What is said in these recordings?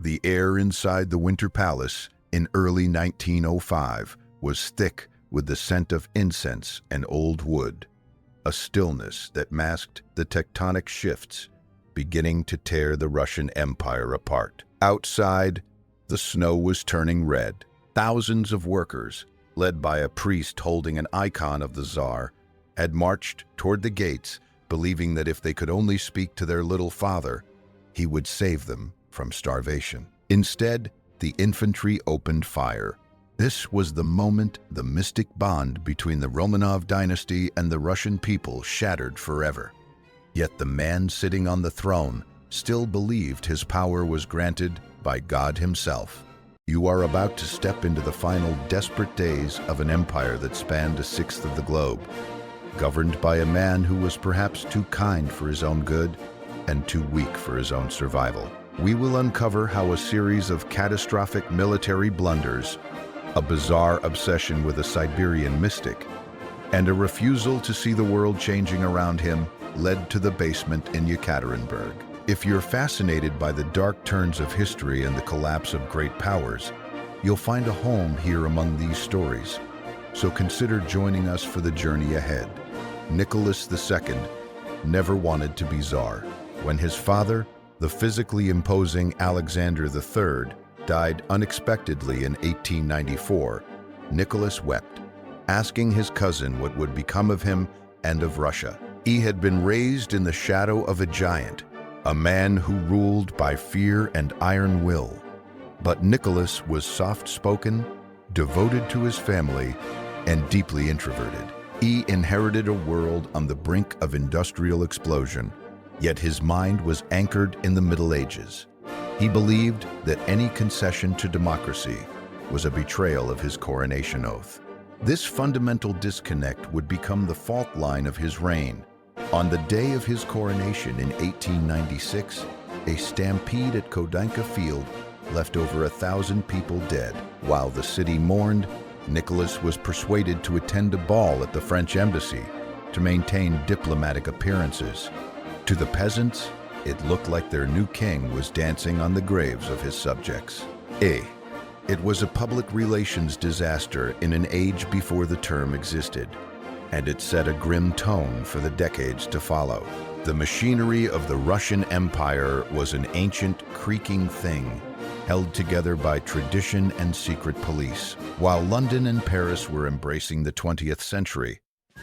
The air inside the Winter Palace in early 1905 was thick with the scent of incense and old wood, a stillness that masked the tectonic shifts beginning to tear the Russian Empire apart. Outside, the snow was turning red. Thousands of workers, led by a priest holding an icon of the Tsar, had marched toward the gates, believing that if they could only speak to their little father, he would save them from starvation. Instead, the infantry opened fire. This was the moment the mystic bond between the Romanov Dynasty and the Russian people shattered forever. Yet the man sitting on the throne still believed his power was granted by God himself. You are about to step into the final desperate days of an empire that spanned a sixth of the globe, governed by a man who was perhaps too kind for his own good and too weak for his own survival. We will uncover how a series of catastrophic military blunders, a bizarre obsession with a Siberian mystic, and a refusal to see the world changing around him led to the basement in Yekaterinburg. If you're fascinated by the dark turns of history and the collapse of great powers, you'll find a home here among these stories. So consider joining us for the journey ahead. Nicholas II never wanted to be Tsar. When his father, the physically imposing Alexander III, died unexpectedly in 1894, Nicholas wept, asking his cousin what would become of him and of Russia. He had been raised in the shadow of a giant, a man who ruled by fear and iron will. But Nicholas was soft-spoken, devoted to his family, and deeply introverted. He inherited a world on the brink of industrial explosion, yet his mind was anchored in the Middle Ages. He believed that any concession to democracy was a betrayal of his coronation oath. This fundamental disconnect would become the fault line of his reign. On the day of his coronation in 1896, a stampede at Kodanka Field left over 1,000 people dead. While the city mourned, Nicholas was persuaded to attend a ball at the French embassy to maintain diplomatic appearances. To the peasants, it looked like their new king was dancing on the graves of his subjects. It was a public relations disaster in an age before the term existed, and it set a grim tone for the decades to follow. The machinery of the Russian Empire was an ancient, creaking thing, held together by tradition and secret police. While London and Paris were embracing the 20th century,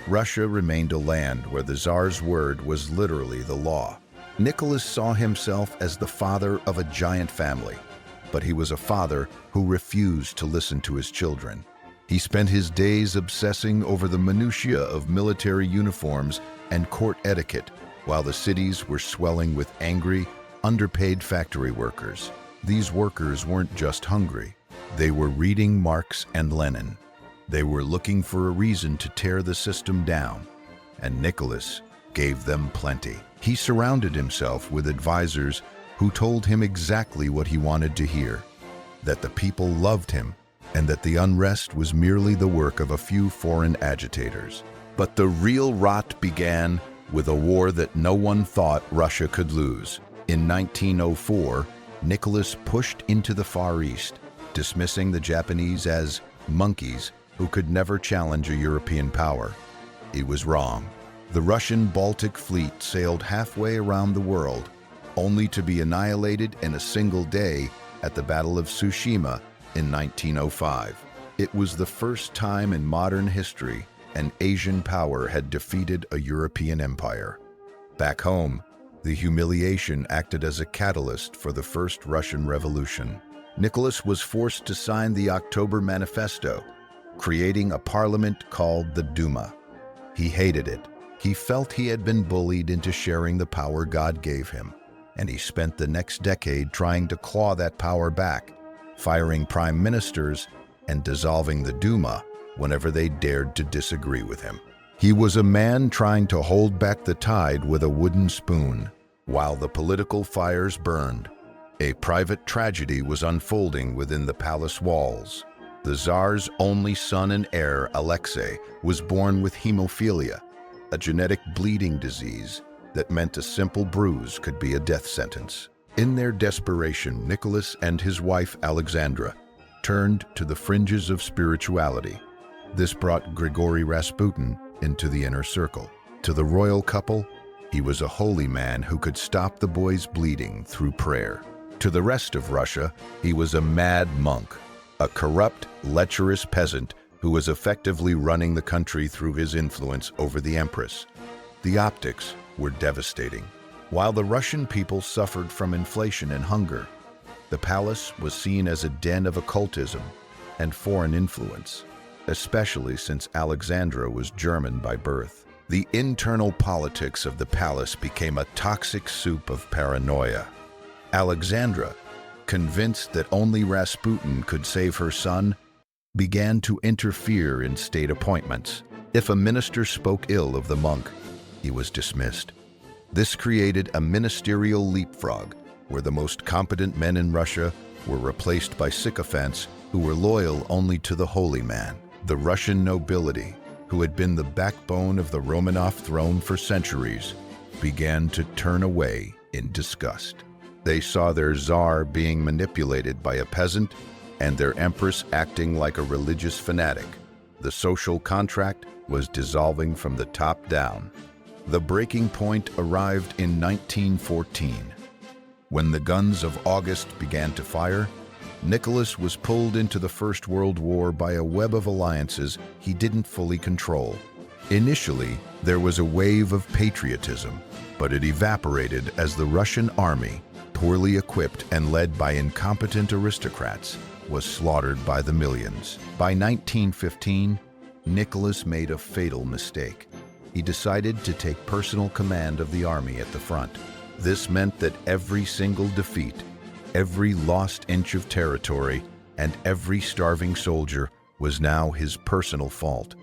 Russia remained a land where the Tsar's word was literally the law. Nicholas saw himself as the father of a giant family, but he was a father who refused to listen to his children. He spent his days obsessing over the minutiae of military uniforms and court etiquette, while the cities were swelling with angry, underpaid factory workers. These workers weren't just hungry. They were reading Marx and Lenin. They were looking for a reason to tear the system down, and Nicholas gave them plenty. He surrounded himself with advisors who told him exactly what he wanted to hear, that the people loved him, and that the unrest was merely the work of a few foreign agitators. But the real rot began with a war that no one thought Russia could lose. In 1904, Nicholas pushed into the Far East, dismissing the Japanese as monkeys who could never challenge a European power. He was wrong. The Russian Baltic fleet sailed halfway around the world, only to be annihilated in a single day at the Battle of Tsushima in 1905. It was the first time in modern history an Asian power had defeated a European empire. Back home, the humiliation acted as a catalyst for the First Russian Revolution. Nicholas was forced to sign the October Manifesto, creating a parliament called the Duma. He hated it. He felt he had been bullied into sharing the power God gave him, and he spent the next decade trying to claw that power back, firing prime ministers and dissolving the Duma whenever they dared to disagree with him. He was a man trying to hold back the tide with a wooden spoon. While the political fires burned, a private tragedy was unfolding within the palace walls. The Tsar's only son and heir, Alexei, was born with hemophilia, a genetic bleeding disease that meant a simple bruise could be a death sentence. In their desperation, Nicholas and his wife Alexandra turned to the fringes of spirituality. This brought Grigori Rasputin into the inner circle. To the royal couple, he was a holy man who could stop the boy's bleeding through prayer. To the rest of Russia, he was a mad monk, a corrupt, lecherous peasant who was effectively running the country through his influence over the empress. The optics were devastating. While the Russian people suffered from inflation and hunger, the palace was seen as a den of occultism and foreign influence, especially since Alexandra was German by birth. The internal politics of the palace became a toxic soup of paranoia. Alexandra, convinced that only Rasputin could save her son, began to interfere in state appointments. If a minister spoke ill of the monk, he was dismissed. This created a ministerial leapfrog, where the most competent men in Russia were replaced by sycophants who were loyal only to the holy man. The Russian nobility, who had been the backbone of the Romanov throne for centuries, began to turn away in disgust. They saw their Tsar being manipulated by a peasant and their empress acting like a religious fanatic. The social contract was dissolving from the top down. The breaking point arrived in 1914. When the guns of August began to fire, Nicholas was pulled into the First World War by a web of alliances he didn't fully control. Initially, there was a wave of patriotism, but it evaporated as the Russian army, poorly equipped and led by incompetent aristocrats, was slaughtered by the millions. By 1915, Nicholas made a fatal mistake. He decided to take personal command of the army at the front. This meant that every single defeat, every lost inch of territory, and every starving soldier was now his personal fault.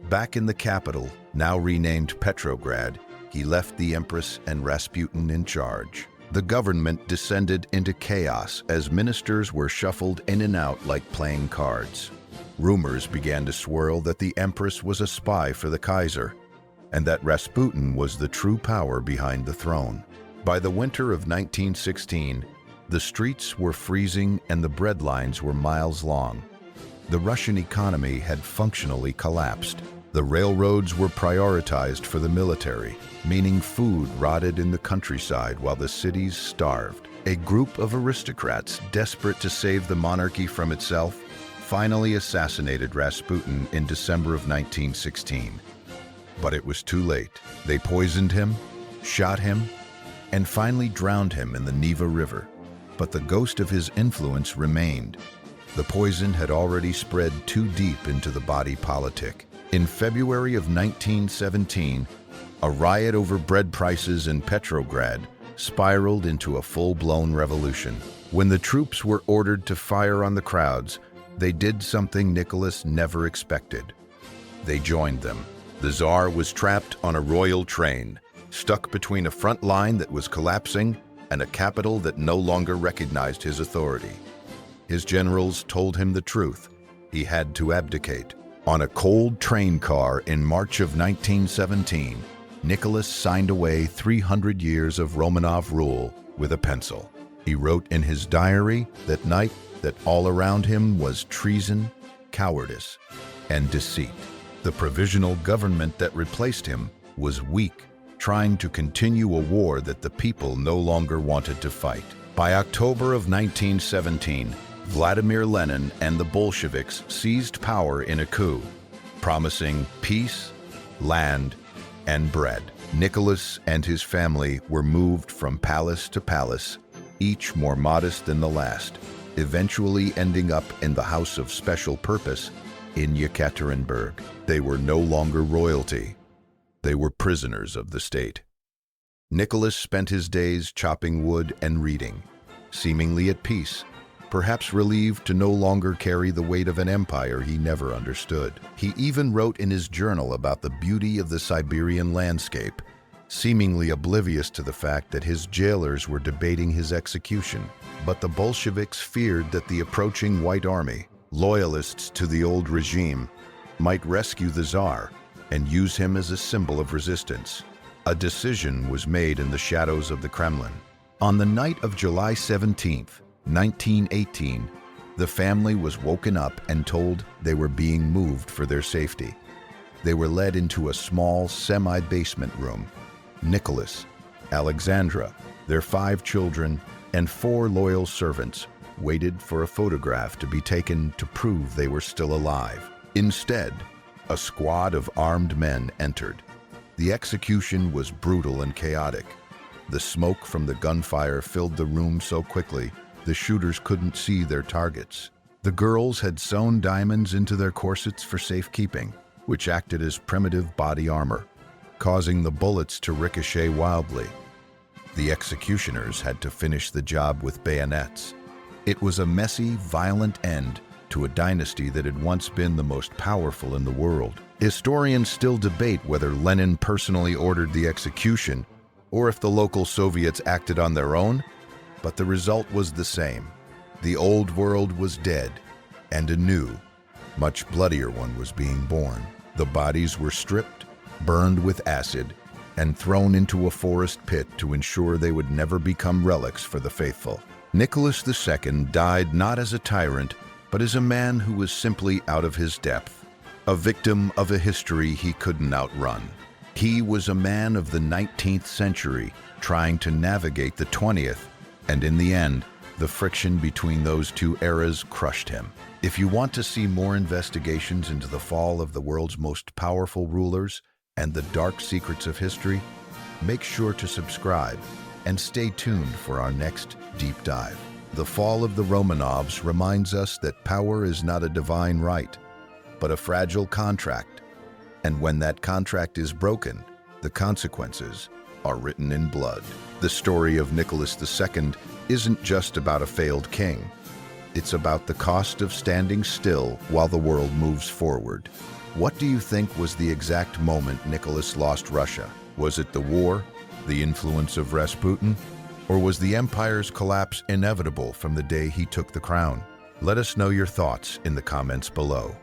Back in the capital, now renamed Petrograd, he left the Empress and Rasputin in charge. The government descended into chaos as ministers were shuffled in and out like playing cards. Rumors began to swirl that the Empress was a spy for the Kaiser, and that Rasputin was the true power behind the throne. By the winter of 1916, the streets were freezing and the bread lines were miles long. The Russian economy had functionally collapsed. The railroads were prioritized for the military, meaning food rotted in the countryside while the cities starved. A group of aristocrats, desperate to save the monarchy from itself, finally assassinated Rasputin in December of 1916. But it was too late. They poisoned him, shot him, and finally drowned him in the Neva River. But the ghost of his influence remained. The poison had already spread too deep into the body politic. In February of 1917, a riot over bread prices in Petrograd spiraled into a full-blown revolution. When the troops were ordered to fire on the crowds, they did something Nicholas never expected. They joined them. The Tsar was trapped on a royal train, stuck between a front line that was collapsing and a capital that no longer recognized his authority. His generals told him the truth. He had to abdicate. On a cold train car in March of 1917, Nicholas signed away 300 years of Romanov rule with a pencil. He wrote in his diary that night that all around him was treason, cowardice, and deceit. The provisional government that replaced him was weak, trying to continue a war that the people no longer wanted to fight. By October of 1917, Vladimir Lenin and the Bolsheviks seized power in a coup, promising peace, land, and bread. Nicholas and his family were moved from palace to palace, each more modest than the last, eventually ending up in the House of Special Purpose in Yekaterinburg. They were no longer royalty. They were prisoners of the state. Nicholas spent his days chopping wood and reading, seemingly at peace, perhaps relieved to no longer carry the weight of an empire he never understood. He even wrote in his journal about the beauty of the Siberian landscape, seemingly oblivious to the fact that his jailers were debating his execution. But the Bolsheviks feared that the approaching White Army, loyalists to the old regime, might rescue the Tsar and use him as a symbol of resistance. A decision was made in the shadows of the Kremlin. On the night of July 17, 1918, the family was woken up and told they were being moved for their safety. They were led into a small semi-basement room. Nicholas, Alexandra, their 5 children, and 4 loyal servants waited for a photograph to be taken to prove they were still alive. Instead, a squad of armed men entered. The execution was brutal and chaotic. The smoke from the gunfire filled the room so quickly, the shooters couldn't see their targets. The girls had sewn diamonds into their corsets for safekeeping, which acted as primitive body armor, causing the bullets to ricochet wildly. The executioners had to finish the job with bayonets. It was a messy, violent end to a dynasty that had once been the most powerful in the world. Historians still debate whether Lenin personally ordered the execution or if the local Soviets acted on their own, but the result was the same. The old world was dead, and a new, much bloodier one was being born. The bodies were stripped, burned with acid, and thrown into a forest pit to ensure they would never become relics for the faithful. Nicholas II died not as a tyrant, but as a man who was simply out of his depth, a victim of a history he couldn't outrun. He was a man of the 19th century, trying to navigate the 20th, and in the end, the friction between those 2 eras crushed him. If you want to see more investigations into the fall of the world's most powerful rulers and the dark secrets of history, make sure to subscribe and stay tuned for our next deep dive. The fall of the Romanovs reminds us that power is not a divine right, but a fragile contract. And when that contract is broken, the consequences are written in blood. The story of Nicholas II isn't just about a failed king. It's about the cost of standing still while the world moves forward. What do you think was the exact moment Nicholas lost Russia? Was it the war, the influence of Rasputin, or was the empire's collapse inevitable from the day he took the crown? Let us know your thoughts in the comments below.